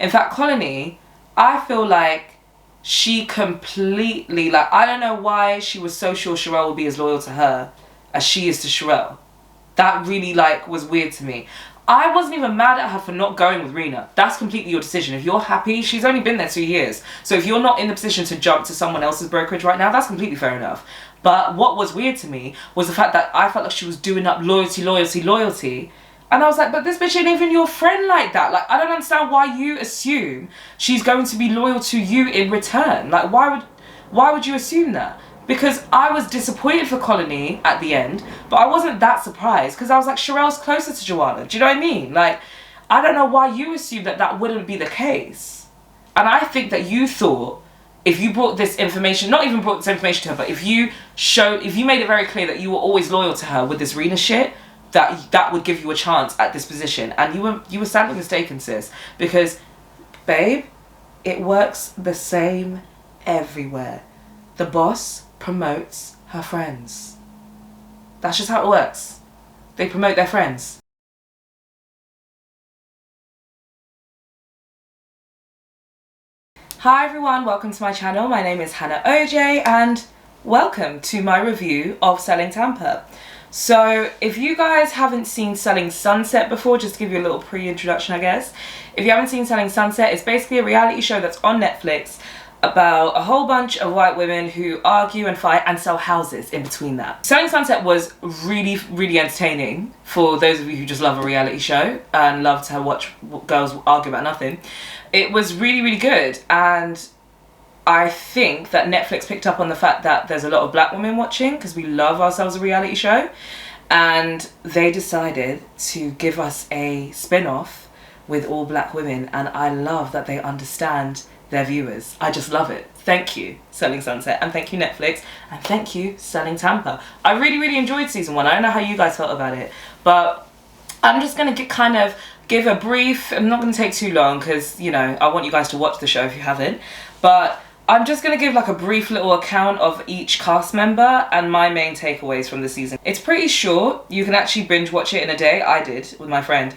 In fact, Colony, I feel like she completely, like, I don't know why she was so sure Cherelle would be as loyal to her as she is to Cherelle. That really, like, was weird to me. I wasn't even mad at her for not going with Rena. That's completely your decision. If you're happy, she's only been there 2 years. So if you're not in the position to jump to someone else's brokerage right now, that's completely fair enough. But what was weird to me was the fact that I felt like she was doing up loyalty. And I was like, but this bitch ain't even your friend like that. Like, I don't understand why you assume she's going to be loyal to you in return. Like, why would you assume that? Because I was disappointed for Colony at the end, but I wasn't that surprised because I was like, Cherelle's closer to Joanna. Do you know what I mean? Like, I don't know why you assumed that that wouldn't be the case. And I think that you thought if you brought this information, not even brought this information to her, but if you made it very clear that you were always loyal to her with this Rena shit, that would give you a chance at this position. And you were sadly mistaken, sis. Because, babe, it works the same everywhere. The boss promotes her friends. That's just how it works. They promote their friends. Hi everyone, welcome to my channel. My name is Hannah OJ and welcome to my review of Selling Tampa. So if you guys haven't seen Selling Sunset before, just to give you a little pre-introduction I guess. If you haven't seen Selling Sunset, it's basically a reality show that's on Netflix about a whole bunch of white women who argue and fight and sell houses in between that. Selling Sunset was really, really entertaining for those of you who just love a reality show and love to watch girls argue about nothing. It was really, really good, and I think that Netflix picked up on the fact that there's a lot of black women watching because we love ourselves a reality show, and they decided to give us a spin-off with all black women, and I love that they understand their viewers. I just love it. Thank you, Selling Sunset, and thank you, Netflix, and thank you, Selling Tampa. I really, really enjoyed season 1. I don't know how you guys felt about it, but I'm just going to give a brief, I'm not going to take too long because, you know, I want you guys to watch the show if you haven't, but I'm just going to give like a brief little account of each cast member and my main takeaways from the season. It's pretty short. You can actually binge watch it in a day. I did with my friend.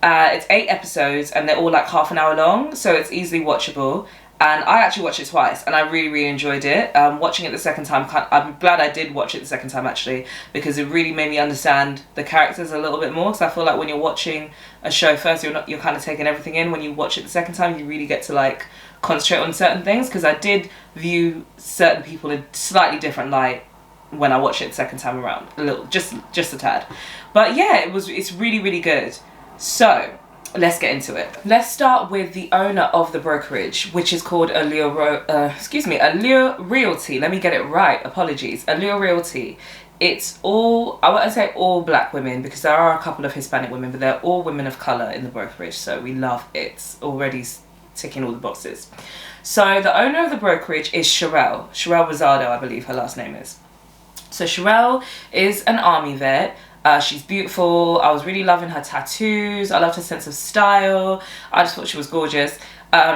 It's 8 episodes and they're all like half an hour long, so it's easily watchable. And I actually watched it twice and I really, really enjoyed it. Watching it the second time, I'm glad I did watch it the second time actually, because it really made me understand the characters a little bit more. Because I feel like when you're watching a show first, you're kind of taking everything in. When you watch it the second time, you really get to like concentrate on certain things, because I did view certain people in slightly different light when I watched it the second time around, a little, just a tad. But yeah, it's really, really good. So let's get into it. Let's start with the owner of the brokerage, which is called Allure Realty. Let me get it right. Apologies. Allure Realty. It's all, I wouldn't say all black women because there are a couple of Hispanic women, but they're all women of color in the brokerage. So we love it. It's already ticking all the boxes. So the owner of the brokerage is Cherelle Rosado, I believe her last name is. So Cherelle is an army vet. She's beautiful. I was really loving her tattoos. I loved her sense of style. I just thought she was gorgeous.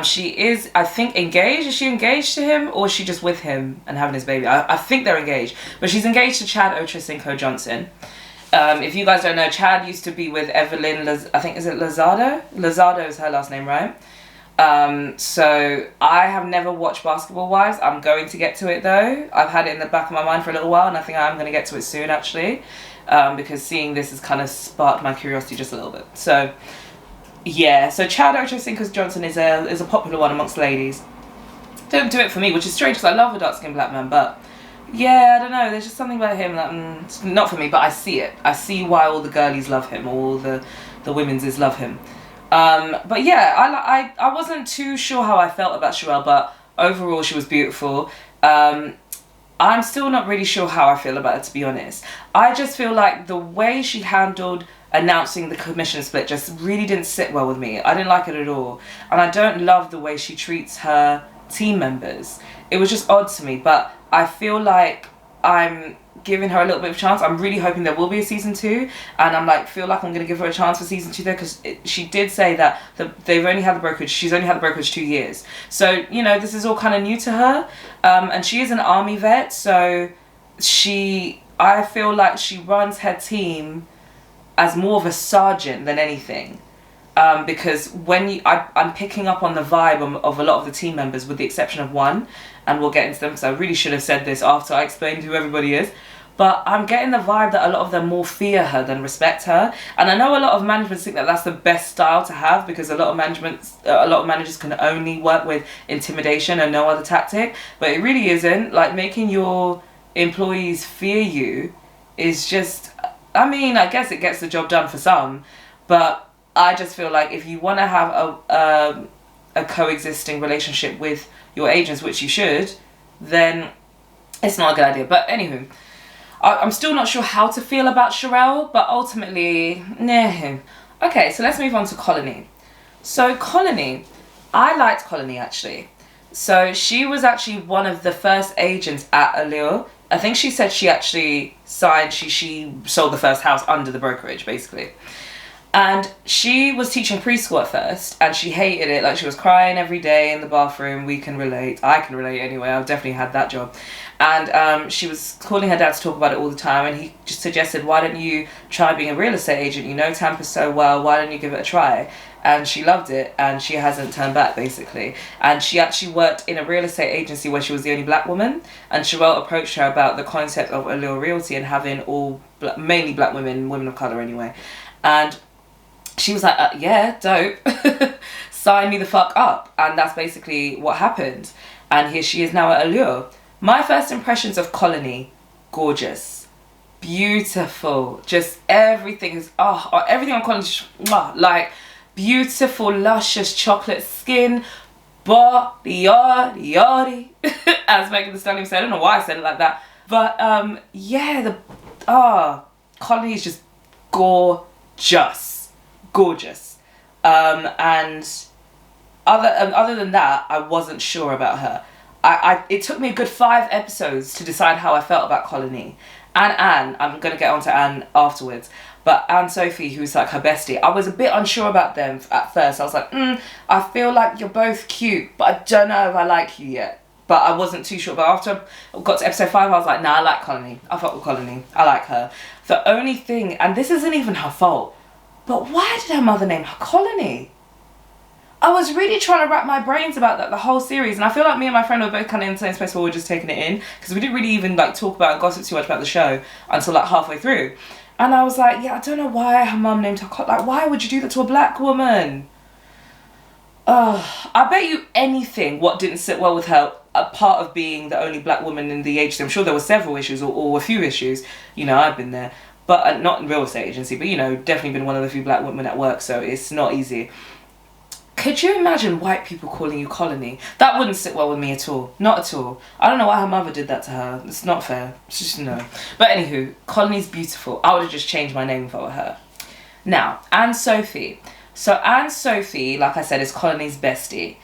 She is, I think, engaged. Is she engaged to him or is she just with him and having his baby? I think they're engaged. But she's engaged to Chad Ochocinco Johnson. If you guys don't know, Chad used to be with Evelyn, I think, is it Lozado? Lozado is her last name, right? So I have never watched Basketball Wives. I'm going to get to it though. I've had it in the back of my mind for a little while and I think I'm going to get to it soon actually. Because seeing this has kind of sparked my curiosity just a little bit. So yeah, so Chad Ochocinco Johnson is a popular one amongst ladies. Don't do it for me, which is strange because I love a dark-skinned black man, but yeah, I don't know, there's just something about him that it's not for me, but I see it. I see why all the girlies love him, all the women's love him. But yeah, I wasn't too sure how I felt about Cherelle, but overall she was beautiful. I'm still not really sure how I feel about it, to be honest. I just feel like the way she handled announcing the commission split just really didn't sit well with me. I didn't like it at all. And I don't love the way she treats her team members. It was just odd to me, but I feel like I'm giving her a little bit of a chance. I'm really hoping there will be a season 2, and feel like I'm going to give her a chance for season 2 though, because she did say that she's only had the brokerage 2 years, so you know, this is all kind of new to her, and she is an army vet, so I feel like she runs her team as more of a sergeant than anything. because I'm picking up on the vibe of a lot of the team members, with the exception of one, and we'll get into them because I really should have said this after I explained who everybody is. But I'm getting the vibe that a lot of them more fear her than respect her. And I know a lot of management think that that's the best style to have, because a lot of managers can only work with intimidation and no other tactic. But it really isn't. Like, making your employees fear you is just, I mean, I guess it gets the job done for some. But I just feel like if you want to have a coexisting relationship with your agents, which you should, then it's not a good idea. But anywho, I'm still not sure how to feel about Cherelle, but ultimately, nah. Okay, so let's move on to Colony. So Colony, I liked Colony actually. So she was actually one of the first agents at Allure. I think she said she actually signed, she sold the first house under the brokerage, basically. And she was teaching preschool at first, and she hated it. Like, she was crying every day in the bathroom. We can relate. I can relate anyway. I've definitely had that job. And she was calling her dad to talk about it all the time, and he just suggested, why don't you try being a real estate agent? You know Tampa so well. Why don't you give it a try? And she loved it, and she hasn't turned back, basically. And she actually worked in a real estate agency where she was the only black woman. And Cherelle approached her about the concept of Allure Realty and having mainly black women, women of colour anyway. And she was like, yeah, dope. Sign me the fuck up. And that's basically what happened. And here she is now at Allure. My first impressions of Colony, gorgeous, beautiful, just everything is, everything on Colony, like, beautiful, luscious chocolate skin, yardie, as Megan Thee Stallion said. I don't know why I said it like that. But, yeah, Colony is just gorgeous. And other than that, I wasn't sure about her. It took me a good 5 episodes to decide how I felt about Colony. And Anne, I'm going to get onto Anne afterwards, but Anne Sophie, who's like her bestie, I was a bit unsure about them at first. I was like, I feel like you're both cute, but I don't know if I like you yet. But I wasn't too sure. But after I got to episode 5, I was like, nah, I like Colony. I fuck with Colony. I like her. The only thing, and this isn't even her fault, but why did her mother name her Colony? I was really trying to wrap my brains about that the whole series, and I feel like me and my friend were both kind of in the same space where we were just taking it in, because we didn't really even like talk about and gossip too much about the show until like halfway through. And I was like, yeah, I don't know why her mum named her Colony. Like, why would you do that to a black woman? I bet you anything what didn't sit well with her, a part of being the only black woman in the agency. I'm sure there were several issues or a few issues. You know, I've been there. But not in real estate agency, but, you know, definitely been one of the few black women at work, so it's not easy. Could you imagine white people calling you Colony? That wouldn't sit well with me at all. Not at all. I don't know why her mother did that to her. It's not fair. It's just no. But anywho, Colony's beautiful. I would have just changed my name if I were her. Now, Anne Sophie. So Anne Sophie, like I said, is Colony's bestie.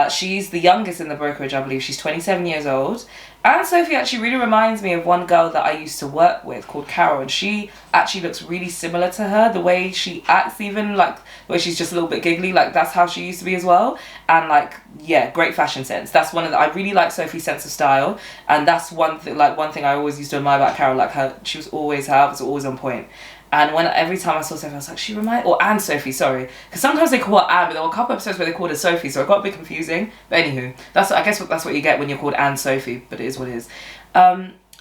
She's the youngest in the brokerage, I believe. She's 27 years old. Anne Sophie actually really reminds me of one girl that I used to work with called Carol, and she actually looks really similar to her. The way she acts, even like the way she's just a little bit giggly, like that's how she used to be as well. And like, yeah, great fashion sense. That's one of the, I really like Sophie's sense of style, and that's one thing I always used to admire about Carol. Like her outfits were always on point. And every time I saw Sophie, I was like, Anne Sophie, sorry. Because sometimes they call her Anne, but there were a couple episodes where they called her Sophie, so it got a bit confusing. But anywho, I guess that's what you get when you're called Anne Sophie, but it is what it is.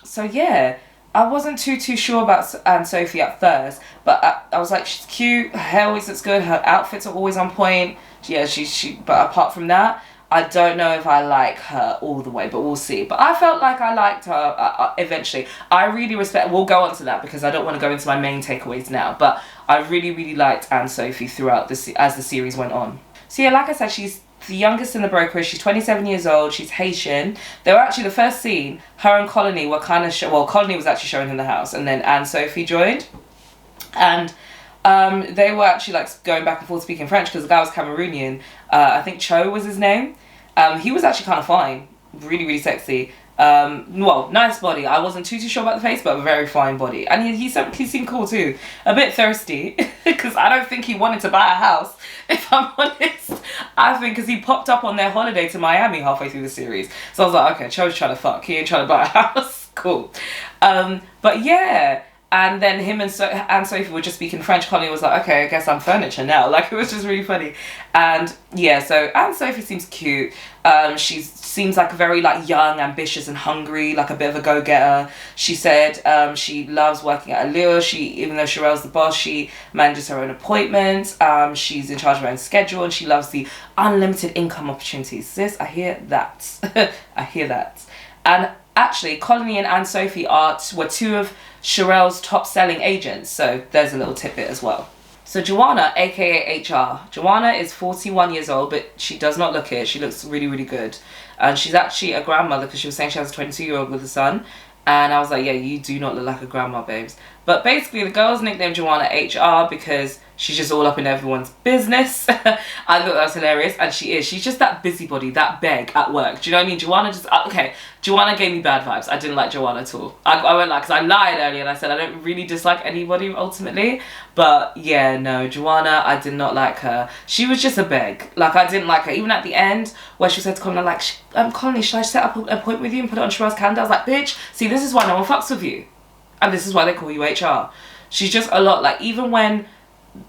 So yeah, I wasn't too sure about Anne Sophie at first, but I was like, she's cute, her hair always looks good, her outfits are always on point. Yeah, but apart from that, I don't know if I like her all the way, but we'll see. But I felt like I liked her eventually. I really we'll go on to that because I don't want to go into my main takeaways now. But I really, really liked Anne Sophie throughout as the series went on. So yeah, like I said, she's the youngest in the brokerage. She's 27 years old. She's Haitian. They were actually, the first scene, her and Colony were kind of, Colony was actually showing him the house, and then Anne Sophie joined. And they were actually like going back and forth speaking French because the guy was Cameroonian. I think Cho was his name. He was actually kind of fine, really, really sexy. Nice body. I wasn't too sure about the face, but a very fine body. And he seemed cool too. A bit thirsty because I don't think he wanted to buy a house, if I'm honest. I think because he popped up on their holiday to Miami halfway through the series. So I was like, okay, Cho's trying to fuck. He ain't trying to buy a house. Cool. But yeah. And then him and Sophie were just speaking French. Colin was like, okay, I guess I'm furniture now. Like, it was just really funny. And yeah, so Anne Sophie seems cute. She seems like very like young, ambitious and hungry, like a bit of a go-getter. She said she loves working at Allure. Even though Cherelle's the boss, she manages her own appointments. She's in charge of her own schedule, and she loves the unlimited income opportunities. Sis, I hear that. I hear that. And actually, Colony and Anne Sophie were two of Cherelle's top selling agents, so there's a little tidbit as well. So Joanna, aka HR. Joanna is 41 years old, but she does not look it. She looks really, really good. And she's actually a grandmother, because she was saying she has a 22-year-old with a son. And I was like, yeah, you do not look like a grandma, babes. But basically, the girls nicknamed Joanna HR because she's just all up in everyone's business. I thought that was hilarious. And she is. She's just that busybody, that beg at work. Do you know what I mean? Joanna just... Okay, Joanna gave me bad vibes. I didn't like Joanna at all. I went like... Because I lied earlier and I said I don't really dislike anybody, ultimately. But yeah, no, Joanna, I did not like her. She was just a beg. Like, I didn't like her. Even at the end, where she said to Colin, like, Colin, should I set up an appointment with you and put it on Cherelle's calendar? I was like, bitch, see, this is why no one fucks with you. And this is why they call you HR. She's just a lot. Like, even when...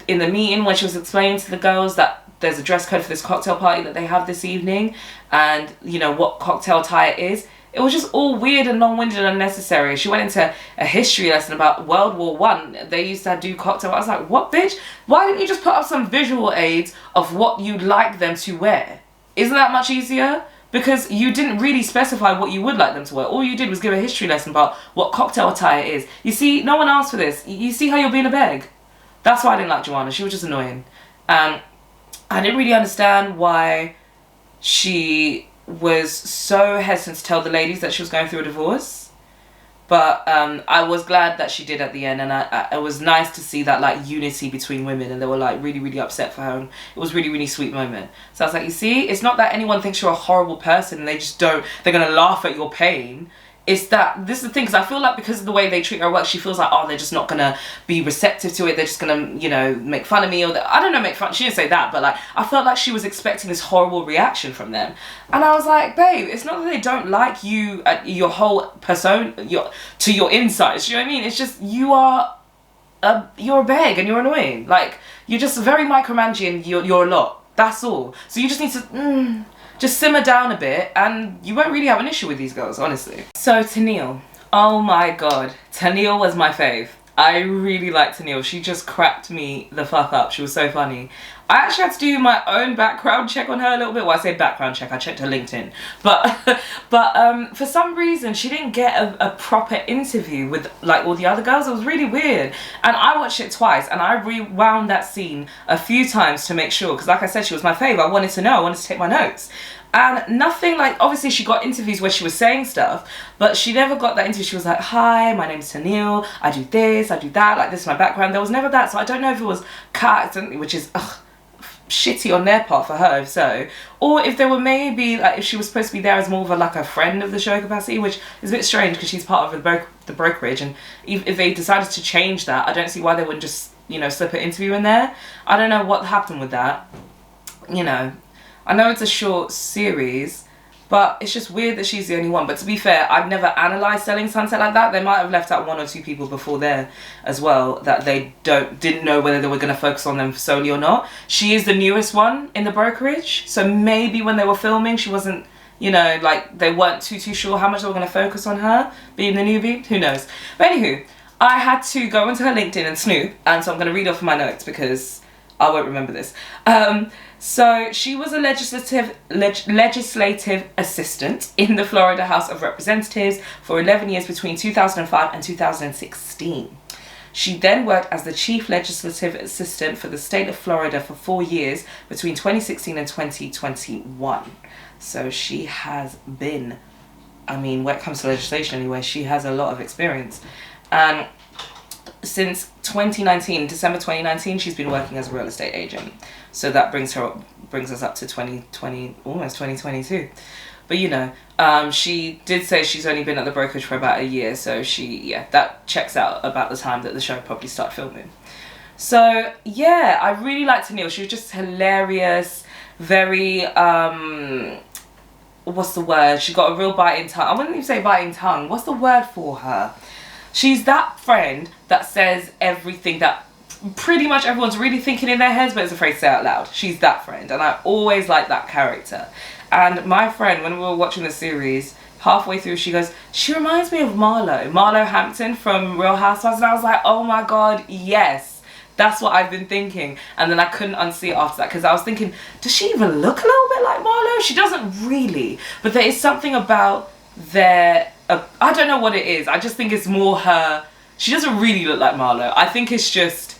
in the meeting, when she was explaining to the girls that there's a dress code for this cocktail party that they have this evening, and you know what cocktail tie it is, it was just all weird and long-winded and unnecessary. She went into a history lesson about World War One. They used to do cocktail. I was like, what, bitch? Why didn't you just put up some visual aids of what you'd like them to wear? Isn't that much easier? Because you didn't really specify what you would like them to wear. All you did was give a history lesson about what cocktail attire is. You see, no one asked for this. You see how you're being a beg? That's why I didn't like Joanna. She was just annoying. I didn't really understand why she was so hesitant to tell the ladies that she was going through a divorce. But I was glad that she did at the end. And it was nice to see that like unity between women. And they were like really, really upset for her. And it was really, really sweet moment. So I was like, you see, it's not that anyone thinks you're a horrible person. And they just don't. They're going to laugh at your pain. It's that, this is the thing, because I feel like because of the way they treat her work, she feels like, oh, they're just not going to be receptive to it. They're just going to, you know, make fun of me. Or I don't know, make fun. She didn't say that, but like, I felt like she was expecting this horrible reaction from them. And I was like, babe, it's not that they don't like you, your whole persona, to your insides. You know what I mean? It's just, you're a beg and you're annoying. Like, you're just very micromanaging. You're a lot. That's all. So you just need to... just simmer down a bit and you won't really have an issue with these girls, honestly. So Tennille, oh my god, Tennille was my fave. I really liked Tennille. She just cracked me the fuck up. She was so funny. I actually had to do my own background check on her a little bit. Well, I say background check, I checked her LinkedIn. But for some reason, she didn't get a proper interview with like all the other girls. It was really weird. And I watched it twice and I rewound that scene a few times to make sure. Because like I said, she was my fave. I wanted to know, I wanted to take my notes. And nothing like, obviously she got interviews where she was saying stuff, but she never got that interview. She was like, hi, my name's Tennille, I do this, I do that, like this is my background. There was never that, so I don't know if it was cut accidentally, which is shitty on their part for her, if so. Or if there were maybe, like if she was supposed to be there as more of like a friend of the show capacity, which is a bit strange because she's part of the brokerage, and if they decided to change that, I don't see why they wouldn't just, you know, slip an interview in there. I don't know what happened with that, you know. I know it's a short series, but it's just weird that she's the only one. But to be fair, I've never analysed Selling Sunset like that. They might have left out one or two people before there as well that they didn't know whether they were going to focus on them solely or not. She is the newest one in the brokerage, so maybe when they were filming, she wasn't, you know, like they weren't too sure how much they were going to focus on her being the newbie. Who knows? But anywho, I had to go into her LinkedIn and snoop, and so I'm going to read off my notes because I won't remember this. So she was a legislative assistant in the Florida House of Representatives for 11 years between 2005 and 2016. She then worked as the chief legislative assistant for the state of Florida for 4 years between 2016 and 2021. So she has been, I mean, when it comes to legislation anyway, she has a lot of experience. And since 2019, December 2019, she's been working as a real estate agent. So that brings us up to 2020, almost 2022. But you know, she did say she's only been at the brokerage for about a year. So that checks out about the time that the show probably started filming. So yeah, I really liked Tennille. She was just hilarious, very, what's the word? She got a real biting tongue. I wouldn't even say biting tongue. What's the word for her? she's that friend that says everything that pretty much everyone's really thinking in their heads but is afraid to say out loud. She's that friend, and I always like that character. And my friend, when we were watching the series, halfway through, she goes, she reminds me of Marlo Hampton from Real Housewives. And I was like, oh my god, yes, that's what I've been thinking. And then I couldn't unsee it after that, because I was thinking, does she even look a little bit like Marlo? She doesn't really, but there is something about their I don't know what it is. I just think it's more her. She doesn't really look like Marlo. I think it's just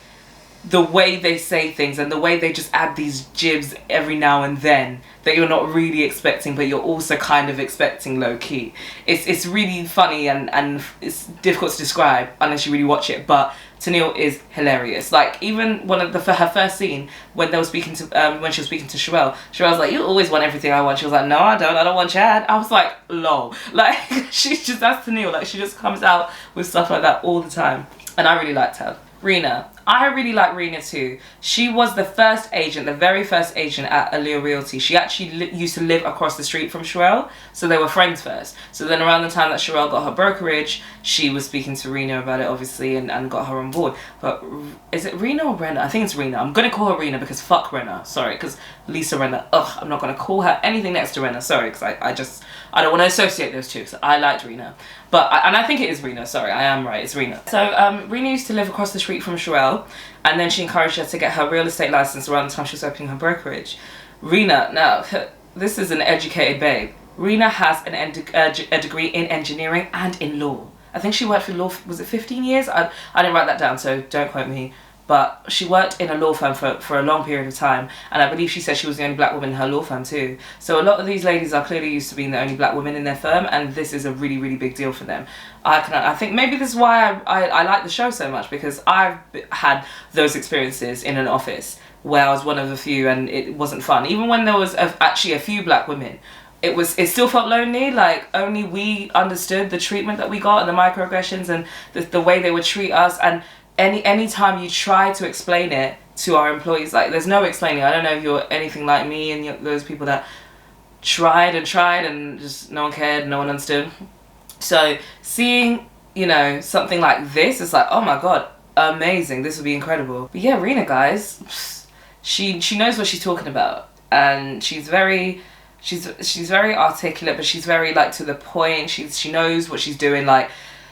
the way they say things and the way they just add these jibs every now and then that you're not really expecting, but you're also kind of expecting low key. It's really funny and it's difficult to describe unless you really watch it, but Tennille is hilarious. Like, even one of her first scene when they were speaking to when she was speaking to Cherelle was like, you always want everything I want. She was like, no, I don't want Chad. I was like, lol. Like, she's just, that's Tennille. Like, she just comes out with stuff like that all the time, and I really liked her. Rena. I really like Rena too. She was the first agent, the very first agent at Allure Realty. She actually used to live across the street from Cherelle, so they were friends first. So then around the time that Cherelle got her brokerage, she was speaking to Rena about it, obviously, and got her on board. But is it Rena or Rena? I think it's Rena. I'm going to call her Rena because fuck Rena. Sorry, because Lisa Rinna. Ugh, I'm not going to call her anything next to Rena. Sorry, because I don't want to associate those two. So I liked Rena. But, and I think it is Rena, sorry, I am right, it's Rena. So Rena used to live across the street from Cherelle, and then she encouraged her to get her real estate license around the time she was opening her brokerage. Rena, now, this is an educated babe. Rena has a degree in engineering and in law. I think she worked for law, was it 15 years? I didn't write that down, so don't quote me. But she worked in a law firm for a long period of time, and I believe she said she was the only black woman in her law firm too. So a lot of these ladies are clearly used to being the only black women in their firm, and this is a really, really big deal for them. I think maybe this is why I like the show so much, because I've had those experiences in an office where I was one of a few and it wasn't fun. Even when there was actually a few black women, it still felt lonely. Like, only we understood the treatment that we got and the microaggressions and the way they would treat us. And any time you try to explain it to our employees, like, there's no explaining. I don't know if you're anything like me and those people that tried and just no one cared, no one understood. So seeing, you know, something like this, it's like, oh my god, amazing, this would be incredible. But yeah, Rena, guys, she knows what she's talking about, and she's very articulate, but she's very, like, to the point. She knows what she's doing. Like,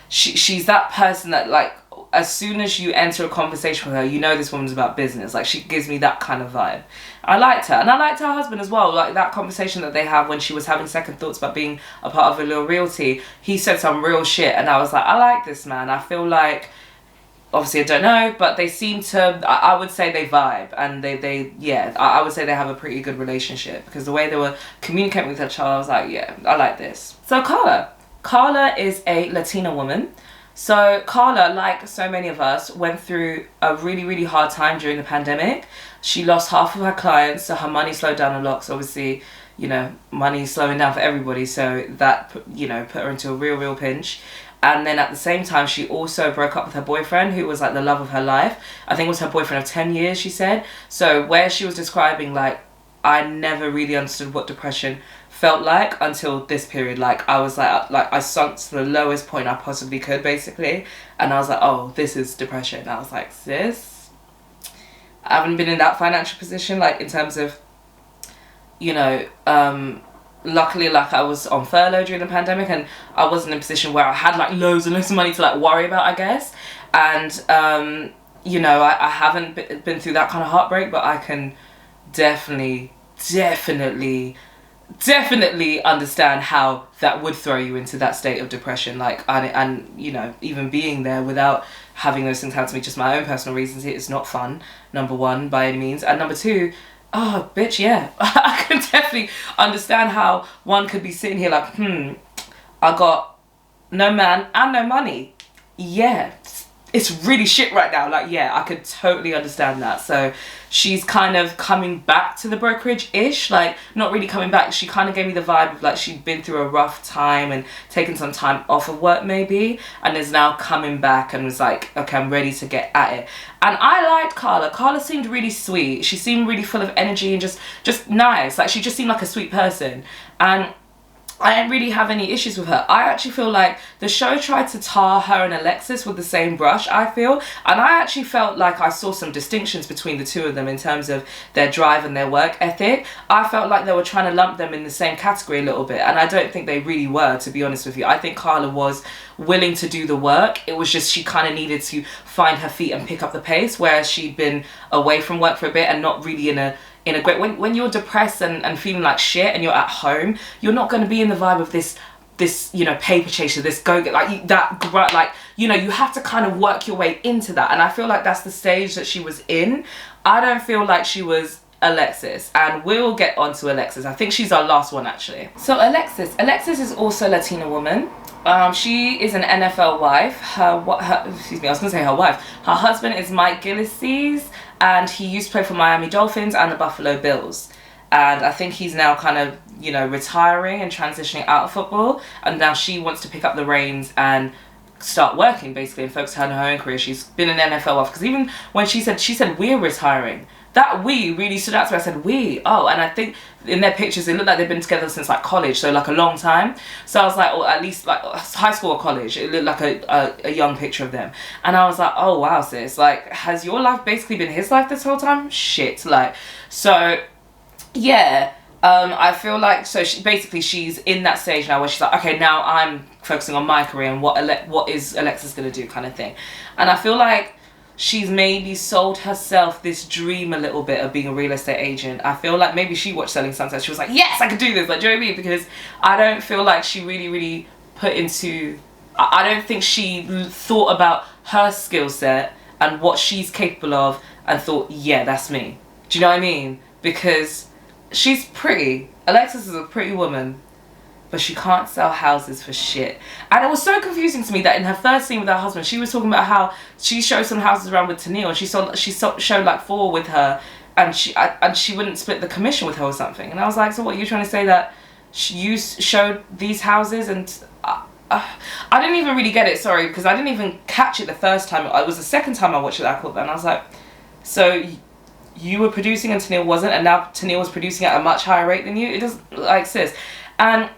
she's that person that, like, as soon as you enter a conversation with her, you know this woman's about business. Like, she gives me that kind of vibe. I liked her, and I liked her husband as well. Like, that conversation that they have when she was having second thoughts about being a part of Allure Realty, he said some real shit, and I was like, I like this man. I feel like, obviously I don't know, but they seem to, I would say they vibe, and I would say they have a pretty good relationship, because the way they were communicating with each other, I was like, yeah, I like this. So Carla is a Latina woman. So Carla, like so many of us, went through a really, really hard time during the pandemic. She lost half of her clients, so her money slowed down a lot. So obviously, you know, money's slowing down for everybody. So that, you know, put her into a real, real pinch. And then at the same time, she also broke up with her boyfriend, who was like the love of her life. I think it was her boyfriend of 10 years, she said. So where she was describing, like, I never really understood what depression felt like until this period. Like, I was like I sunk to the lowest point I possibly could, basically, and I was like, oh, this is depression. And I was like, sis, I haven't been in that financial position, like, in terms of, you know, luckily, like, I was on furlough during the pandemic, and I wasn't in a position where I had, like, loads and loads of money to, like, worry about, I guess. And you know, I haven't been through that kind of heartbreak, but I can definitely understand how that would throw you into that state of depression. Like, and you know, even being there without having those things happen to me, just my own personal reasons, it's not fun, number one, by any means. And number two, oh bitch, yeah, I can definitely understand how one could be sitting here like, I got no man and no money. Yeah, it's really shit right now. Like, yeah, I could totally understand that. So she's kind of coming back to the brokerage-ish, like, not really coming back. She kind of gave me the vibe of, like, she'd been through a rough time and taken some time off of work maybe, and is now coming back and was like, okay, I'm ready to get at it. And I liked Carla. Carla seemed really sweet. She seemed really full of energy and just nice. Like, she just seemed like a sweet person. And I didn't really have any issues with her. I actually feel like the show tried to tar her and Alexis with the same brush, I feel. And I actually felt like I saw some distinctions between the two of them in terms of their drive and their work ethic. I felt like they were trying to lump them in the same category a little bit. And I don't think they really were, to be honest with you. I think Carla was willing to do the work. It was just she kind of needed to find her feet and pick up the pace, whereas she'd been away from work for a bit and not really in a great, when you're depressed and feeling like shit and you're at home, you're not going to be in the vibe of this you know, paper chaser, this go-get, like that, like, you know, you have to kind of work your way into that. And I feel like that's the stage that she was in. I don't feel like she was Alexis, and we'll get on to Alexis. I think she's our last one, actually. So Alexis is also a Latina woman. She is an NFL wife. Excuse me, I was gonna say her wife. Her husband is Mike Gillies, and he used to play for Miami Dolphins and the Buffalo Bills. And I think he's now kind of, you know, retiring and transitioning out of football. And now she wants to pick up the reins and start working, basically, and focus on her own career. She's been an NFL wife, because even when she said we're retiring, that we really stood out to me. I said, we? Oh, and I think in their pictures, it looked like they've been together since like college, so like a long time. So I was like, or at least like high school or college. It looked like a young picture of them. And I was like, oh wow, sis, like, has your life basically been his life this whole time? Shit, like, so yeah. I feel like, so she's in that stage now where she's like, okay, now I'm focusing on my career and what is Alexis gonna do, kind of thing. And I feel like she's maybe sold herself this dream a little bit of being a real estate agent. I feel like maybe she watched Selling Sunset. She was like, yes, I could do this. Like, do you know what I mean? Because I don't feel like she really put into... I don't think she thought about her skill set and what she's capable of and thought, yeah, that's me. Do you know what I mean? Because she's pretty. Alexis is a pretty woman, but she can't sell houses for shit. And it was so confusing to me that in her first scene with her husband, she was talking about how she showed some houses around with Tennille, and she showed like 4 with her, and she wouldn't split the commission with her or something. And I was like, so what, are you trying to say that you showed these houses? And I didn't even really get it, sorry, because I didn't even catch it the first time. It was the second time I watched it that I caught that, and I was like, so you were producing and Tennille wasn't, and now Tennille was producing at a much higher rate than you? It doesn't, like, sis. And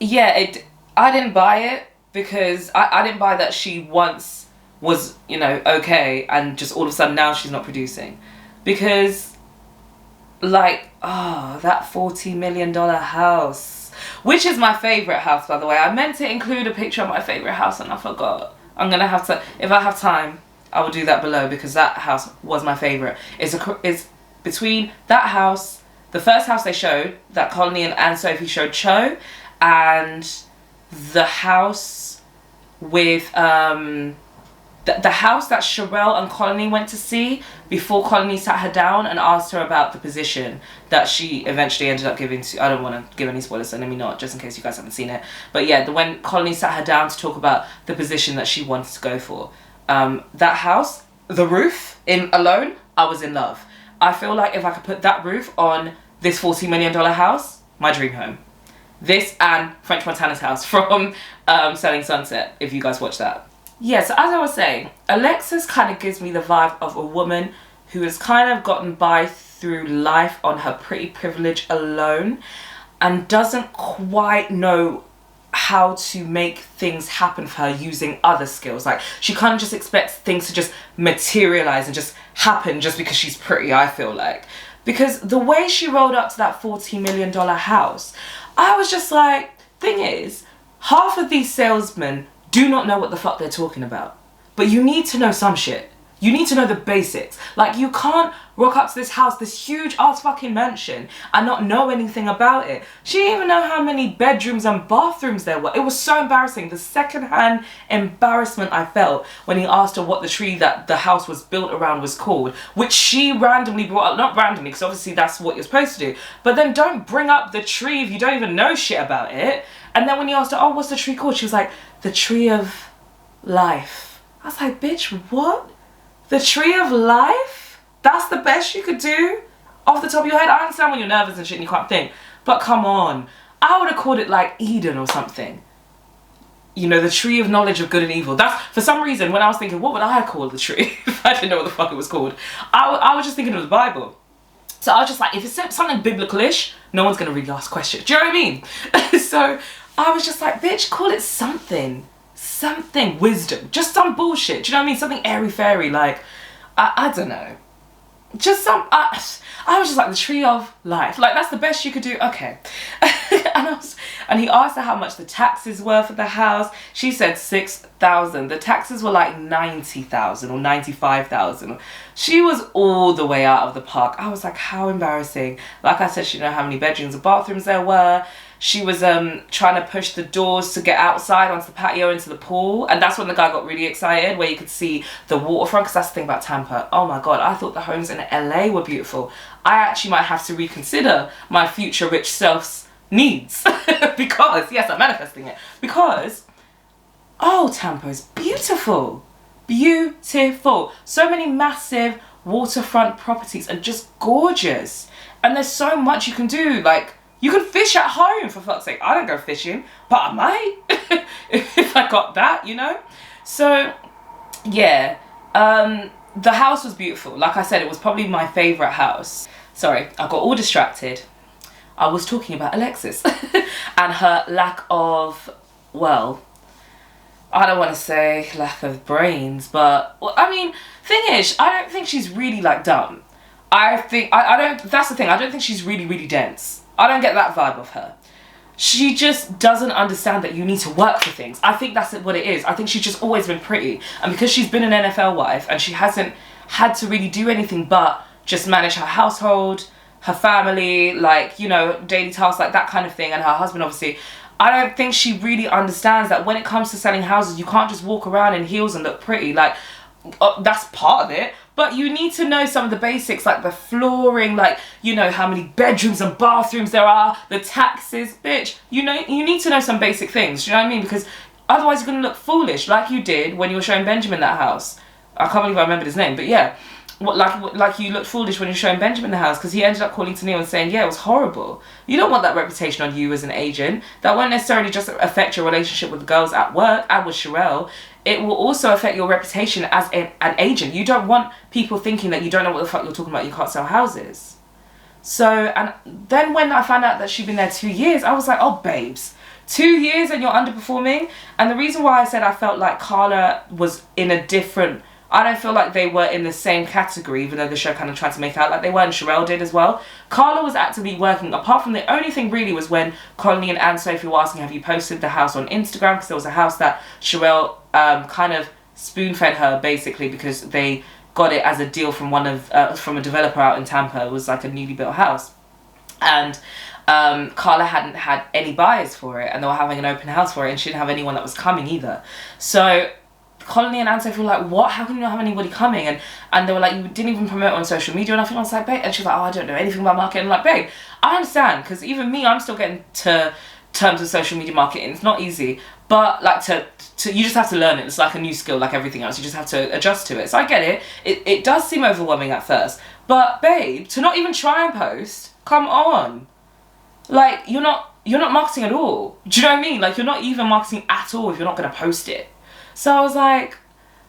yeah, I didn't buy it, because I didn't buy that she once was, you know, okay, and just all of a sudden now she's not producing. Because, like, oh, that $40 million house, which is my favourite house, by the way. I meant to include a picture of my favourite house and I forgot. I'm going to have to, if I have time, I will do that below, because that house was my favourite. It's between that house, the first house they showed, that Colony and Sophie showed Cho, and the house with the house that Cherelle and Colony went to see before Colony sat her down and asked her about the position that she eventually ended up giving to... I don't want to give any spoilers, so let me not, just in case you guys haven't seen it. But yeah, when Colony sat her down to talk about the position that she wanted to go for. That house, the roof alone, I was in love. I feel like if I could put that roof on this $40 million house, my dream home. This and French Montana's house from Selling Sunset, if you guys watch that. Yeah, so as I was saying, Alexis kind of gives me the vibe of a woman who has kind of gotten by through life on her pretty privilege alone and doesn't quite know how to make things happen for her using other skills. Like, she kind of just expects things to just materialize and just happen just because she's pretty, I feel like. Because the way she rolled up to that $40 million house, I was just like, thing is, half of these salesmen do not know what the fuck they're talking about. But you need to know some shit. You need to know the basics. Like, you can't rock up to this house, this huge ass fucking mansion, and not know anything about it. She didn't even know how many bedrooms and bathrooms there were. It was so embarrassing. The secondhand embarrassment I felt when he asked her what the tree that the house was built around was called, which she randomly brought up. Not randomly, because obviously that's what you're supposed to do. But then don't bring up the tree if you don't even know shit about it. And then when he asked her, oh, what's the tree called? She was like, the tree of life. I was like, bitch, what? The tree of life? That's the best you could do? Off the top of your head? I understand when you're nervous and shit and you can't think. But come on. I would have called it like Eden or something. You know, the tree of knowledge of good and evil. That's, for some reason, when I was thinking, what would I call the tree if I didn't know what the fuck it was called? I was just thinking of the Bible. So I was just like, if it's something biblical-ish, no one's gonna really ask questions. Do you know what I mean? So I was just like, bitch, call it something. Something. Wisdom. Just some bullshit. Do you know what I mean? Something airy-fairy, like, I don't know. Just some, I was just like, the tree of life. Like, that's the best you could do. Okay. And he asked her how much the taxes were for the house. She said 6,000. The taxes were like 90,000 or 95,000. She was all the way out of the park. I was like, how embarrassing. Like I said, she didn't know how many bedrooms and bathrooms there were. She was trying to push the doors to get outside onto the patio into the pool. And that's when the guy got really excited, where you could see the waterfront. Because that's the thing about Tampa. Oh my God, I thought the homes in LA were beautiful. I actually might have to reconsider my future rich self's needs. Because, yes, I'm manifesting it. Because, oh, Tampa is beautiful. Beautiful. So many massive waterfront properties and just gorgeous. And there's so much you can do. Like, you can fish at home, for fuck's sake. I don't go fishing, but I might if I got that, you know? So, yeah. The house was beautiful. Like I said, it was probably my favourite house. Sorry, I got all distracted. I was talking about Alexis and her lack of, well, I don't want to say lack of brains, but, well, I mean, thing is, I don't think she's really, like, dumb. I don't, that's the thing, I don't think she's really, really dense. I don't get that vibe of her. She just doesn't understand that you need to work for things. I think that's what it is. I think she's just always been pretty. And because she's been an NFL wife and she hasn't had to really do anything but just manage her household, her family, like, you know, daily tasks, like that kind of thing, and her husband, obviously, I don't think she really understands that when it comes to selling houses, you can't just walk around in heels and look pretty. Like, that's part of it. But you need to know some of the basics, like the flooring, like, you know, how many bedrooms and bathrooms there are, the taxes, bitch. You know, you need to know some basic things, do you know what I mean? Because otherwise you're going to look foolish, like you did when you were showing Benjamin that house. I can't believe I remembered his name, but yeah. Like you looked foolish when you're showing Benjamin the house, because he ended up calling Tennille and saying, yeah, it was horrible. You don't want that reputation on you as an agent. That won't necessarily just affect your relationship with the girls at work and with Cherelle. It will also affect your reputation as an agent. You don't want people thinking that you don't know what the fuck you're talking about, you can't sell houses. So, and then when I found out that she'd been there 2 years, I was like, oh, babes, 2 years and you're underperforming? And the reason why I said I felt like Carla was in a different, I don't feel like they were in the same category, even though the show kind of tried to make out like they were, and Cherelle did as well. Carla was actively working, apart from the only thing really was when Colony and Sophie were asking, have you posted the house on Instagram? Because there was a house that Cherelle kind of spoon-fed her, basically, because they got it as a deal from from a developer out in Tampa. It was like a newly built house. And Carla hadn't had any buyers for it, and they were having an open house for it, and she didn't have anyone that was coming either. So Colony and Sophie were like, what? How can you not have anybody coming? And they were like, you didn't even promote on social media. And I was like, babe. And she was like, oh, I don't know anything about marketing. I'm like, babe, I understand, because even me, I'm still getting to terms of social media marketing. It's not easy, but like you just have to learn it. It's like a new skill, like everything else. You just have to adjust to it. So I get it. It does seem overwhelming at first, but babe, to not even try and post, come on. Like, you're not marketing at all. Do you know what I mean? Like, you're not even marketing at all if you're not going to post it. So I was like,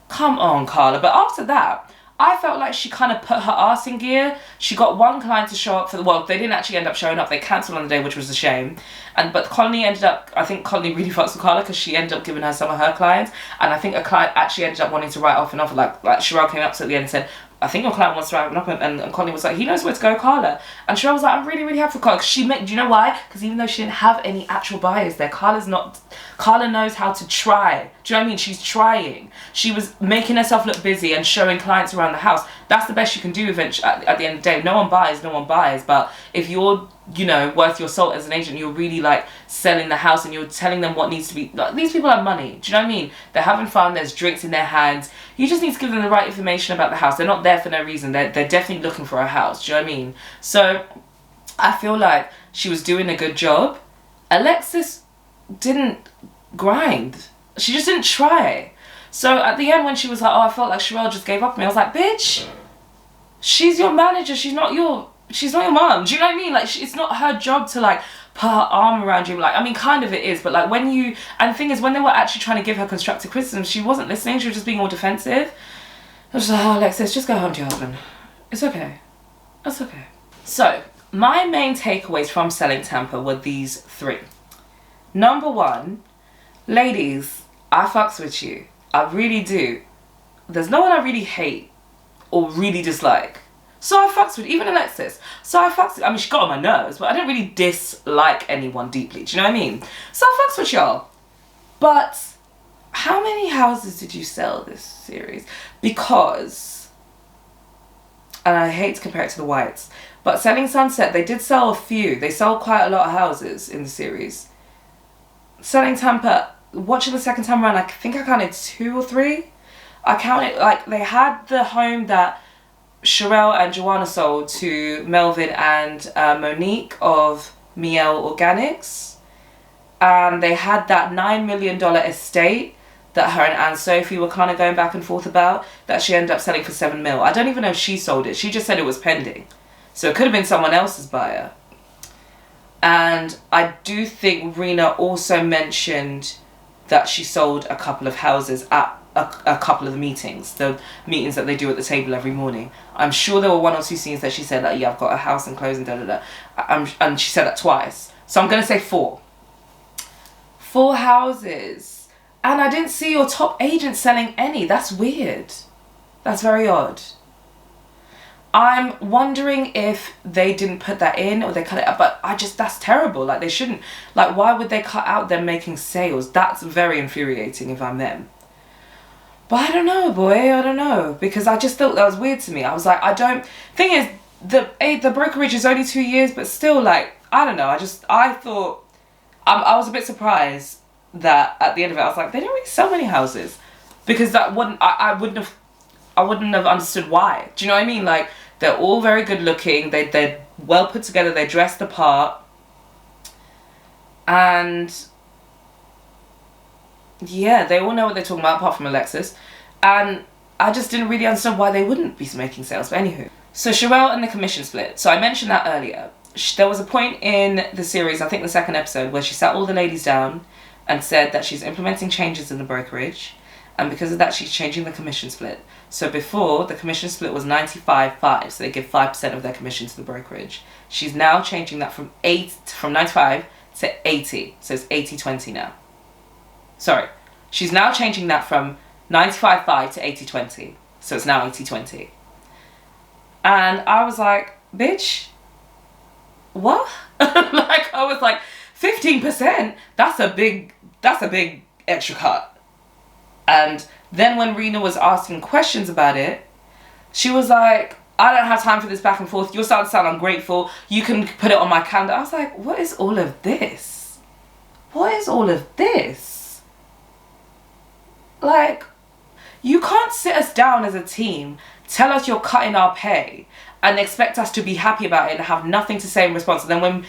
come on, Carla. But after that, I felt like she kind of put her arse in gear. She got one client to show up for well, they didn't actually end up showing up. They cancelled on the day, which was a shame. But Colony ended up, I think Colony really fucks with Carla because she ended up giving her some of her clients. And I think a client actually ended up wanting to write off an offer. Like Cherelle came up to at the end and said, I think your client wants to write an offer. And Colony was like, he knows where to go, Carla. And Cherelle was like, I'm really, really happy for Carla. Do you know why? Because even though she didn't have any actual buyers there, Carla knows how to try. Do you know what I mean? She's trying. She was making herself look busy and showing clients around the house. That's the best you can do eventually at the end of the day. No one buys. But if you're, you know, worth your salt as an agent, you're really like selling the house and you're telling them what needs to be, like, these people have money. Do you know what I mean? They're having fun. There's drinks in their hands. You just need to give them the right information about the house. They're not there for no reason. They're definitely looking for a house. Do you know what I mean? So I feel like she was doing a good job. Alexis didn't grind. She just didn't try. So at the end when she was like, oh, I felt like Cherelle just gave up on me, I was like, bitch, she's your manager. She's not your mom. Do you know what I mean? Like, it's not her job to like put her arm around you. Like, I mean, kind of it is, but like and the thing is, when they were actually trying to give her constructive criticism, she wasn't listening. She was just being all defensive. I was just like, oh, Alexis, just go home to your husband. It's okay. That's okay. So, my main takeaways from Selling Tampa were these 3. Number 1, ladies, I fucks with you. I really do. There's no one I really hate or really dislike. So I fucks with, even Alexis. So I fucks with, I mean, she got on my nerves, but I didn't really dislike anyone deeply. Do you know what I mean? So I fucks with y'all. But how many houses did you sell this series? Because, and I hate to compare it to the Whites, but Selling Sunset, they did sell a few. They sold quite a lot of houses in the series. Selling Tampa, watching the second time around, I think I counted 2 or 3. I counted, like, they had the home that Cherelle and Joanna sold to Melvin and Monique of Miel Organics. And they had that $9 million estate that her and Anne Sophie were kind of going back and forth about, that she ended up selling for $7 million. I don't even know if she sold it. She just said it was pending. So it could have been someone else's buyer. And I do think Rena also mentioned that she sold a couple of houses at a couple of the meetings that they do at the table every morning. I'm sure there were 1 or 2 scenes that she said, like, yeah, I've got a house and closing, and she said that twice. So I'm going to say 4. 4 houses. And I didn't see your top agent selling any. That's weird. That's very odd. I'm wondering if they didn't put that in or they cut it out, but that's terrible. Like, they shouldn't. Like, why would they cut out them making sales? That's very infuriating if I'm them. But I don't know, boy, I don't know. Because I just thought that was weird to me. I was like, thing is, the brokerage is only 2 years, but still, like, I don't know. I thought, I was a bit surprised that at the end of it, I was like, they don't really sell many houses. Because that wouldn't, I wouldn't have understood why. Do you know what I mean? Like, they're all very good looking. They're well put together. They dress the part. And yeah, they all know what they're talking about, apart from Alexis. And I just didn't really understand why they wouldn't be making sales. But anywho. So Cherelle and the commission split. So I mentioned that earlier. There was a point in the series, I think the 2nd episode, where she sat all the ladies down and said that she's implementing changes in the brokerage. And because of that, she's changing the commission split. So before, the commission split was 95-5. So they give 5% of their commission to the brokerage. She's now changing that from 95 to 80. So it's 80-20 now. Sorry. She's now changing that from 95-5 to 80-20. So it's now 80-20. And I was like, bitch, what? Like, I was like, 15%? That's a big extra cut. And then when Rena was asking questions about it, she was like, I don't have time for this back and forth. You're starting to sound ungrateful. You can put it on my calendar. I was like, what is all of this? What is all of this? Like, you can't sit us down as a team, tell us you're cutting our pay, and expect us to be happy about it and have nothing to say in response. And then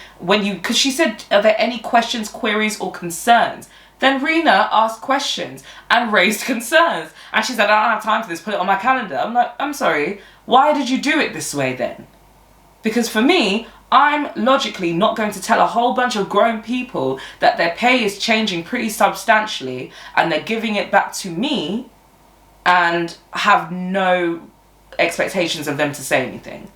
because she said, are there any questions, queries, or concerns? Then Rena asked questions and raised concerns. And she said, I don't have time for this, put it on my calendar. I'm like, I'm sorry, why did you do it this way then? Because for me, I'm logically not going to tell a whole bunch of grown people that their pay is changing pretty substantially and they're giving it back to me and have no expectations of them to say anything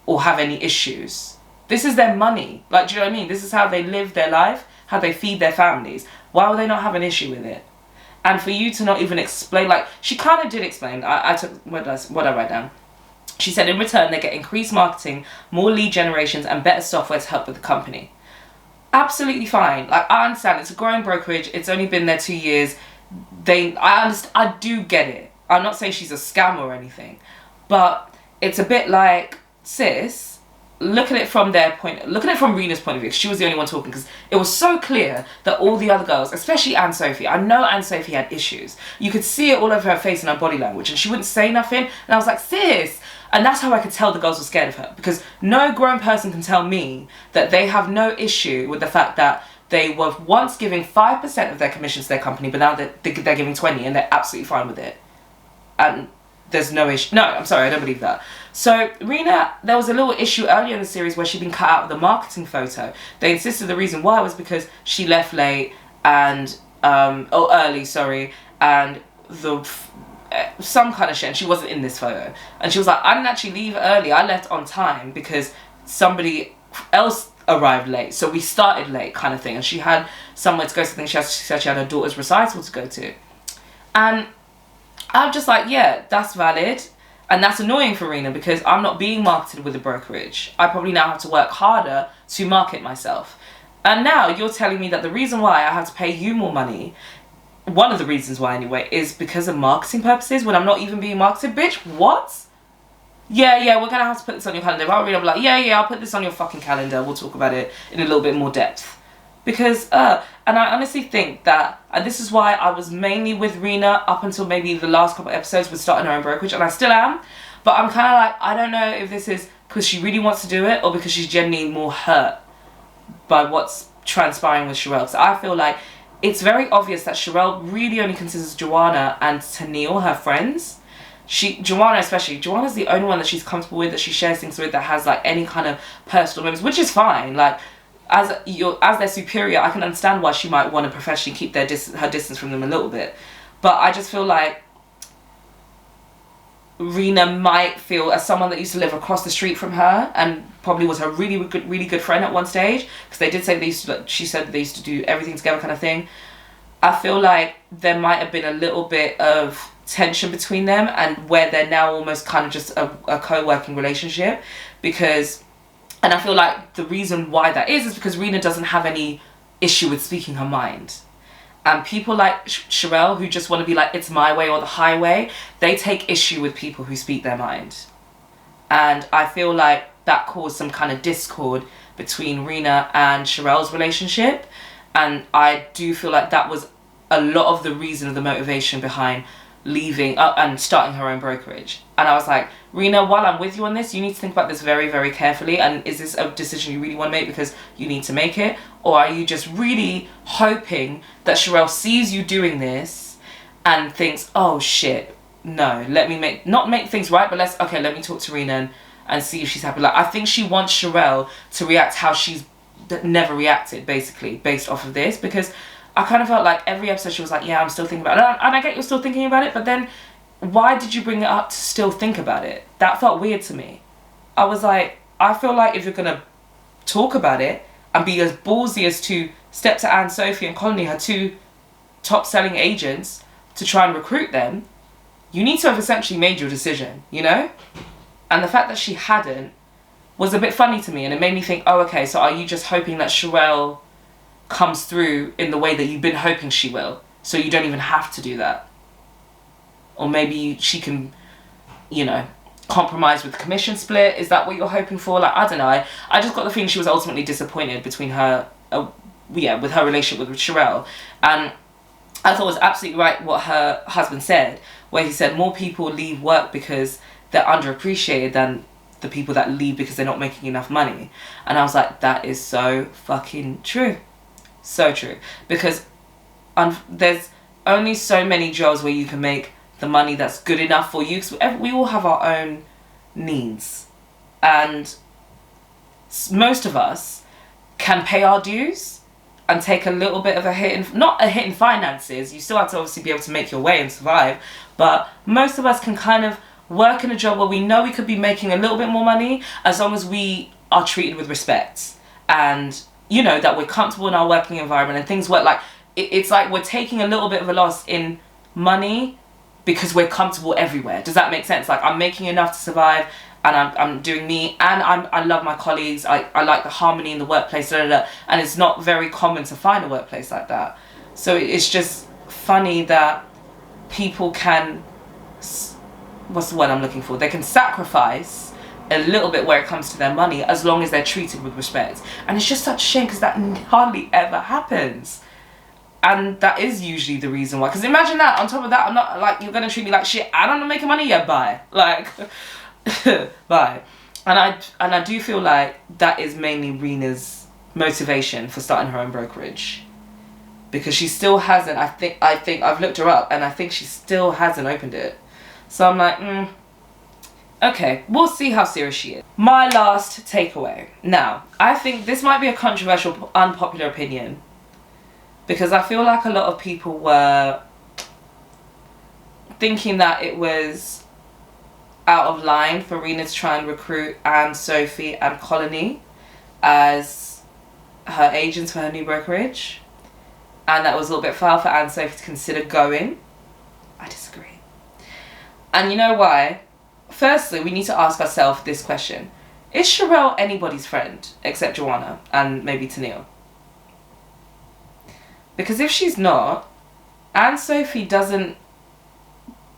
or have any issues. This is their money. Like, do you know what I mean? This is how they live their life, how they feed their families. Why would they not have an issue with it? And for you to not even explain, like, she kind of did explain. I took, what I write down? She said in return they get increased marketing, more lead generations, and better software to help with the company. Absolutely fine. Like, I understand it's a growing brokerage. It's only been there 2 years. I do get it. I'm not saying she's a scam or anything, but it's a bit like, sis, look at it from Rena's point of view. She was the only one talking because it was so clear that all the other girls, especially Anne Sophie, I know Anne Sophie had issues. You could see it all over her face and her body language, and she wouldn't say nothing. And I was like, sis. And that's how I could tell the girls were scared of her, because no grown person can tell me that they have no issue with the fact that they were once giving 5% of their commission to their company, but now they're giving 20% and they're absolutely fine with it. And there's no issue. No, I'm sorry, I don't believe that. So Rena, there was a little issue earlier in the series where she'd been cut out of the marketing photo. They insisted the reason why was because she left late and early, and some kind of shit, and she wasn't in this photo. And she was like, I didn't actually leave early, I left on time because somebody else arrived late, so we started late kind of thing, and she had somewhere to go to. She said she had her daughter's recital to go to, and I'm just like, yeah, that's valid. And that's annoying for Rena, because I'm not being marketed with a brokerage. I probably now have to work harder to market myself. And now you're telling me that the reason why I have to pay you more money, one of the reasons why anyway, is because of marketing purposes when I'm not even being marketed. Bitch, what? Yeah, we're going to have to put this on your calendar. If I read, I'll be like, yeah, I'll put this on your fucking calendar. We'll talk about it in a little bit more depth. Because, and I honestly think that, and this is why I was mainly with Rena up until maybe the last couple of episodes with starting her own brokerage, and I still am, but I'm kind of like, I don't know if this is because she really wants to do it or because she's genuinely more hurt by what's transpiring with Cherelle. So I feel like it's very obvious that Cherelle really only considers Joanna and Tennille her friends. Joanna's the only one that she's comfortable with, that she shares things with, that has like any kind of personal memories, which is fine. Like, as their superior, I can understand why she might want to professionally keep her distance from them a little bit. But I just feel like Rena might feel, as someone that used to live across the street from her and probably was her really good friend at one stage, because they did say she said they used to do everything together kind of thing. I feel like there might have been a little bit of tension between them, and where they're now almost kind of just a co-working relationship, because... And I feel like the reason why that is because Rena doesn't have any issue with speaking her mind. And people like Cherelle, who just want to be like, it's my way or the highway, they take issue with people who speak their mind. And I feel like that caused some kind of discord between Rena and Cherelle's relationship. And I do feel like that was a lot of the reason of the motivation behind leaving and starting her own brokerage. And I was like, Rena, while I'm with you on this, you need to think about this very, very carefully. And is this a decision you really want to make because you need to make it? Or are you just really hoping that Cherelle sees you doing this and thinks, oh shit, no, let me not make things right, but let me talk to Rena and see if she's happy. Like, I think she wants Cherelle to react how she's never reacted, basically, based off of this, because I kind of felt like every episode she was like, yeah, I'm still thinking about it. And I get you're still thinking about it, but then why did you bring it up to still think about it? That felt weird to me. I was like, I feel like if you're going to talk about it and be as ballsy as to step to Sophie and Colony, her two top selling agents, to try and recruit them, you need to have essentially made your decision, you know? And the fact that she hadn't was a bit funny to me, and it made me think, oh, okay, so are you just hoping that Cherelle comes through in the way that you've been hoping she will, so you don't even have to do that? Or maybe she can, you know, compromise with the commission split. Is that what you're hoping for? Like, I don't know. I just got the feeling she was ultimately disappointed between her, with her relationship with Cherelle. And I thought it was absolutely right what her husband said, where he said more people leave work because they're underappreciated than the people that leave because they're not making enough money. And I was like, that is so fucking true. So true. Because there's only so many jobs where you can make the money that's good enough for you, because we all have our own needs, and most of us can pay our dues and take a little bit of a hit not a hit in finances. You still have to obviously be able to make your way and survive, but most of us can kind of work in a job where we know we could be making a little bit more money, as long as we are treated with respect, and you know that we're comfortable in our working environment and things work. Like, it's like we're taking a little bit of a loss in money because we're comfortable everywhere. Does that make sense? Like, I'm making enough to survive, and I'm doing me, and I love my colleagues, I like the harmony in the workplace, and it's not very common to find a workplace like that. So it's just funny that people can, what's the word I'm looking for? They can sacrifice a little bit where it comes to their money, as long as they're treated with respect. And it's just such a shame, because that hardly ever happens. And that is usually the reason why. Because imagine that, on top of that, I'm not like, you're going to treat me like shit, and I'm not making money yet, bye. Like, bye. And I do feel like that is mainly Rena's motivation for starting her own brokerage. Because she still hasn't, I think I've looked her up, and I think she still hasn't opened it. So I'm like, okay, we'll see how serious she is. My last takeaway. Now, I think this might be a controversial, unpopular opinion, because I feel like a lot of people were thinking that it was out of line for Rena to try and recruit Anne, Sophie and Colony as her agents for her new brokerage. And that was a little bit far for Anne and Sophie to consider going. I disagree. And you know why? Firstly, we need to ask ourselves this question. Is Cherelle anybody's friend except Joanna and maybe Tennille? Because if she's not, Anne Sophie doesn't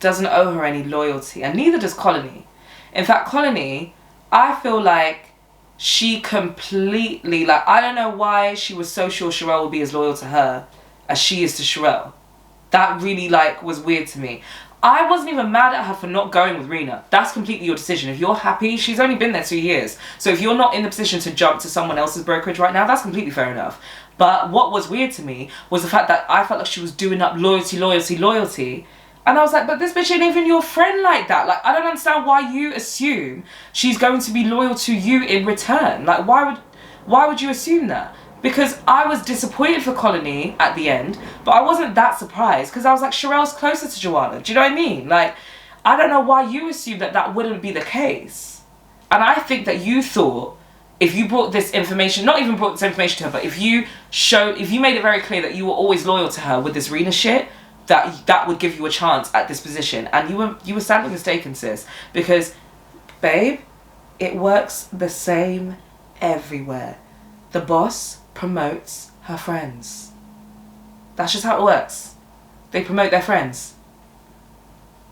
owe her any loyalty, and neither does Colony. In fact, Colony, I feel like she completely, like, I don't know why she was so sure Cherelle would be as loyal to her as she is to Cherelle. That really, like, was weird to me. I wasn't even mad at her for not going with Rena. That's completely your decision. If you're happy, she's only been there 2 years. So if you're not in the position to jump to someone else's brokerage right now, that's completely fair enough. But what was weird to me was the fact that I felt like she was doing up loyalty. And I was like, but this bitch ain't even your friend like that. Like, I don't understand why you assume she's going to be loyal to you in return. Like, why would you assume that? Because I was disappointed for Colony at the end, but I wasn't that surprised because I was like, Cherelle's closer to Joanna. Do you know what I mean? Like, I don't know why you assumed that that wouldn't be the case. And I think that you thought if you brought this information, not even brought this information to her, but if you made it very clear that you were always loyal to her with this Rena shit, that would give you a chance at this position. And you were sadly mistaken, sis. Because, babe, it works the same everywhere. The boss promotes her friends. That's just how it works. They promote their friends.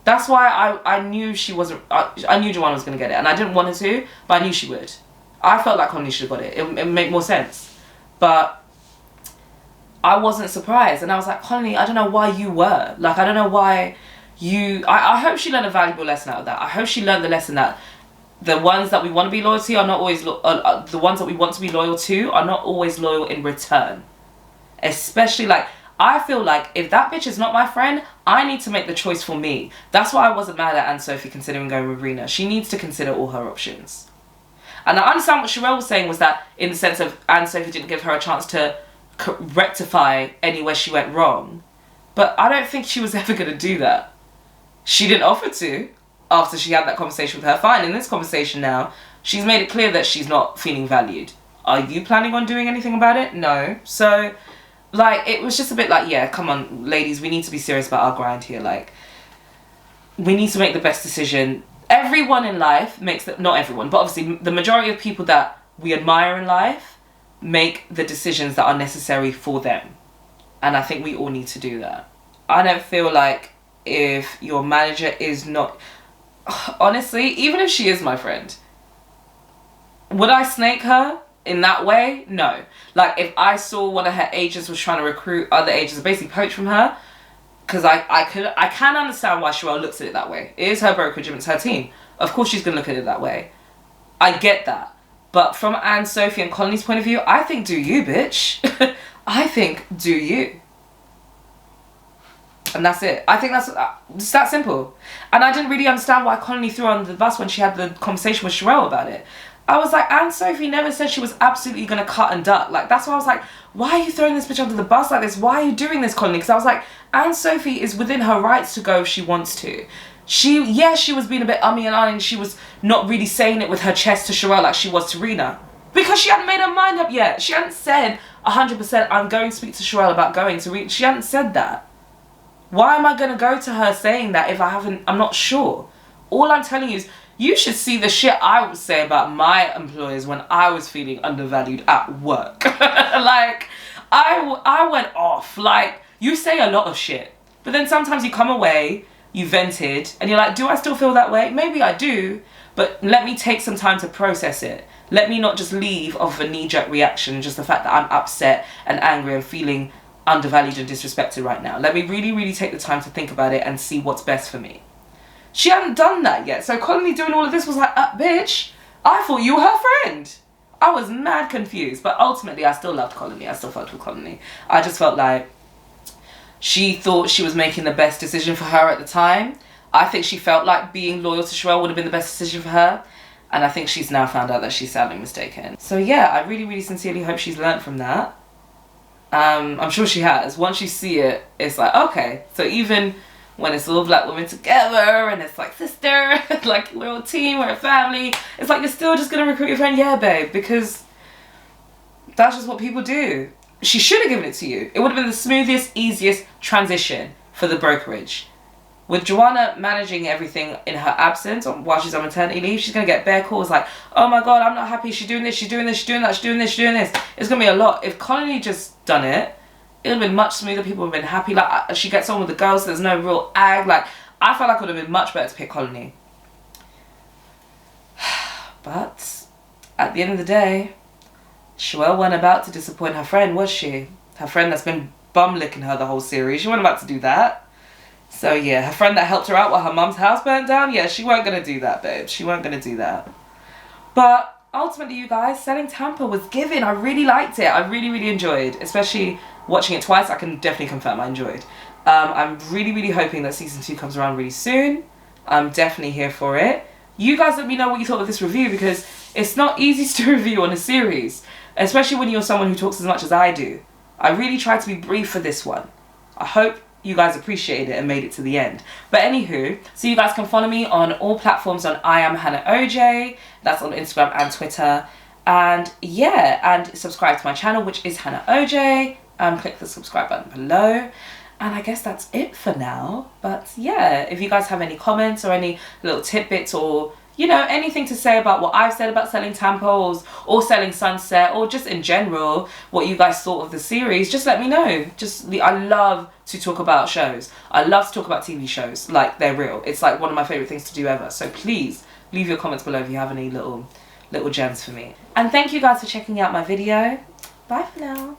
That's why I knew she wasn't. I knew Joanna was going to get it, and I didn't want her to, but I knew she would. I felt like Colony should have got it. It would make more sense. But I wasn't surprised, and I was like, Colony, I don't know why you were. Like, I don't know why you. I hope she learned a valuable lesson out of that. I hope she learned the lesson that the ones that we want to be loyal to are not always the ones that we want to be loyal to are not always loyal in return. Especially, like, I feel like if that bitch is not my friend, I need to make the choice for me. That's why I wasn't mad at Anne Sophie considering going with Rena. She needs to consider all her options. And I understand what Cherelle was saying was that in the sense of Anne Sophie didn't give her a chance to rectify anywhere she went wrong. But I don't think she was ever going to do that. She didn't offer to. After she had that conversation with her. Fine, in this conversation now, she's made it clear that she's not feeling valued. Are you planning on doing anything about it? No. So, like, it was just a bit like, yeah, come on, ladies, we need to be serious about our grind here. Like, we need to make the best decision. Everyone in life makes the, not everyone, but obviously the majority of people that we admire in life make the decisions that are necessary for them. And I think we all need to do that. I don't feel like if your manager is not... Honestly, even if she is my friend, would I snake her in that way? No. Like, if I saw one of her agents was trying to recruit other agents, basically poach from her, because I can understand why Cherelle looks at it that way. It is her brokerage and it's her team. Of course she's going to look at it that way. I get that. But from Anne, Sophie and Colony's point of view, I think do you, bitch. I think do you. And that's it. I think that's just that simple. And I didn't really understand why Colony threw her under the bus when she had the conversation with Cherelle about it. I was like, Anne Sophie never said she was absolutely going to cut and duck. Like, that's why I was like, why are you throwing this bitch under the bus like this? Why are you doing this, Colony? Because I was like, Anne Sophie is within her rights to go if she wants to. She was being a bit ummy and ahhing, and she was not really saying it with her chest to Cherelle like she was to Rena. Because she hadn't made her mind up yet. She hadn't said 100%, I'm going to speak to Cherelle about going to Rena. She hadn't said that. Why am I going to go to her saying that if I'm not sure? All I'm telling you is, you should see the shit I would say about my employers when I was feeling undervalued at work. Like, I went off. Like, you say a lot of shit. But then sometimes you come away, you vented, and you're like, do I still feel that way? Maybe I do, but let me take some time to process it. Let me not just leave off a knee-jerk reaction, just the fact that I'm upset and angry and feeling undervalued and disrespected right now. Let me really, really take the time to think about it and see what's best for me. She hadn't done that yet. So Colony doing all of this was like, bitch, I thought you were her friend. I was mad confused. But ultimately, I still loved Colony. I still fucked with Colony. I just felt like she thought she was making the best decision for her at the time. I think she felt like being loyal to Cherelle would have been the best decision for her. And I think she's now found out that she's sadly mistaken. So yeah, I really, really sincerely hope she's learnt from that. I'm sure she has. Once you see it, it's like, okay. So even when it's all black women together and it's like sister, like we're a team, we're a family. It's like you're still just gonna recruit your friend, yeah babe, because that's just what people do. She should have given it to you. It would have been the smoothest, easiest transition for the brokerage. With Joanna managing everything in her absence while she's on maternity leave, she's going to get bare calls like, oh my God, I'm not happy. She's doing this, she's doing this, she's doing that, she's doing this, she's doing this. It's going to be a lot. If Colony just done it, it would have been much smoother. People would have been happy. Like, she gets on with the girls. So there's no real ag. Like, I felt like it would have been much better to pick Colony. But at the end of the day, Cherelle wasn't about to disappoint her friend, was she? Her friend that's been bum licking her the whole series. She wasn't about to do that. So yeah, her friend that helped her out while her mum's house burnt down, yeah, she weren't going to do that, babe. She weren't going to do that. But ultimately, you guys, Selling Tampa was given. I really liked it. I really, really enjoyed, especially watching it twice. I can definitely confirm I enjoyed. I'm really, really hoping that season 2 comes around really soon. I'm definitely here for it. You guys let me know what you thought of this review, because it's not easy to review on a series, especially when you're someone who talks as much as I do. I really tried to be brief for this one. I hope you guys appreciated it and made it to the end. But anywho, so you guys can follow me on all platforms on I am Hannah OJ. That's on Instagram and Twitter. And yeah, and subscribe to my channel, which is Hannah OJ. Click the subscribe button below. And I guess that's it for now. But yeah, if you guys have any comments or any little tidbits or, you know, anything to say about what I've said about Selling Tampa or Selling Sunset, or just in general, what you guys thought of the series, just let me know. I love to talk about shows. I love to talk about TV shows like they're real. It's like one of my favorite things to do ever. So please leave your comments below if you have any little gems for me. And thank you guys for checking out my video. Bye for now.